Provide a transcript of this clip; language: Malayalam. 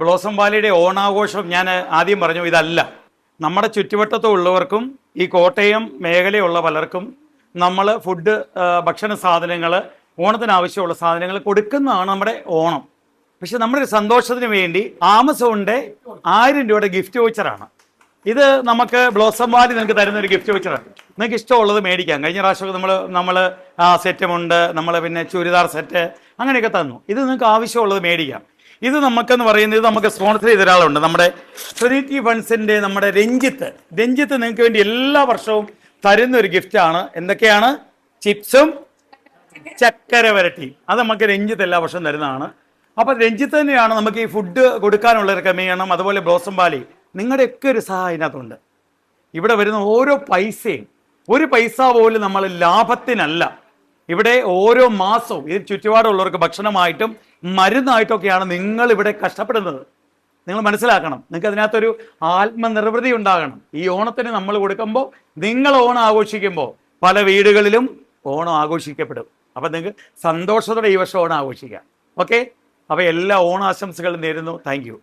ബ്ലോസം വാലിയുടെ ഓണാഘോഷം ഞാൻ ആദ്യം പറഞ്ഞു, ഇതല്ല. നമ്മുടെ ചുറ്റുവട്ടത്തുള്ളവർക്കും ഈ കോട്ടയം മേഖലയുള്ള പലർക്കും നമ്മൾ ഫുഡ്, ഭക്ഷണ സാധനങ്ങൾ, ഓണത്തിന് ആവശ്യമുള്ള സാധനങ്ങൾ കൊടുക്കുന്നതാണ് നമ്മുടെ ഓണം. പക്ഷെ നമ്മുടെ ഒരു സന്തോഷത്തിന് വേണ്ടി ആമസോണിൻ്റെ 1000 രൂപയുടെ ഗിഫ്റ്റ് വൗച്ചറാണ് ഇത്. നമുക്ക് ബ്ലോസം വാലി നിങ്ങൾക്ക് തരുന്ന ഒരു ഗിഫ്റ്റ് വൗച്ചറാണ്. നിങ്ങൾക്ക് ഇഷ്ടമുള്ളത് മേടിക്കാം. കഴിഞ്ഞ പ്രാവശ്യമൊക്കെ നമ്മൾ സെറ്റുമുണ്ട്, നമ്മൾ പിന്നെ ചുരിദാർ സെറ്റ് അങ്ങനെയൊക്കെ തന്നു. ഇത് നിങ്ങൾക്ക് ആവശ്യമുള്ളത് മേടിക്കാം. ഇത് നമുക്കെന്ന് പറയുന്നത്, നമുക്ക് സ്പോൺസർ ചെയ്ത ഒരാളുണ്ട്, നമ്മുടെ ട്രിനിറ്റി ഫണ്ട്സിൻ്റെ നമ്മുടെ രഞ്ജിത്ത് നിങ്ങൾക്ക് വേണ്ടി എല്ലാ വർഷവും തരുന്ന ഒരു ഗിഫ്റ്റാണ്. എന്തൊക്കെയാണ്? ചിപ്സും ചക്കര വരട്ടി. അത് നമുക്ക് രഞ്ജിത്ത് എല്ലാ വർഷവും തരുന്നതാണ്. അപ്പോൾ രഞ്ജിത്ത് തന്നെയാണ് നമുക്ക് ഈ ഫുഡ് കൊടുക്കാനുള്ള ഒരു ക്രമീകരണം. അതുപോലെ ബ്ലോസം വാലി, നിങ്ങളുടെയൊക്കെ ഒരു സഹായം ഇതിനകത്തുണ്ട്. ഇവിടെ വരുന്ന ഓരോ പൈസയും, ഒരു പൈസ പോലും നമ്മൾ ലാഭത്തിനല്ല. ഇവിടെ ഓരോ മാസവും ഇത് ചുറ്റുപാടുള്ളവർക്ക് ഭക്ഷണമായിട്ടും മരുന്നായിട്ടൊക്കെയാണ് നിങ്ങൾ ഇവിടെ കഷ്ടപ്പെടുന്നത്. നിങ്ങൾ മനസ്സിലാക്കണം. നിങ്ങൾക്ക് അതിനകത്തൊരു ആത്മനിർവൃതി ഉണ്ടാകണം. ഈ ഓണത്തിന് നമ്മൾ കൊടുക്കുമ്പോൾ, നിങ്ങൾ ഓണം ആഘോഷിക്കുമ്പോൾ പല വീടുകളിലും ഓണം ആഘോഷിക്കപ്പെടും. അപ്പം നിങ്ങൾക്ക് സന്തോഷത്തോടെ ഈ വർഷം ഓണം ആഘോഷിക്കാം. ഓക്കെ, അപ്പോൾ എല്ലാ ഓണാശംസകളും നേരുന്നു. Thank you.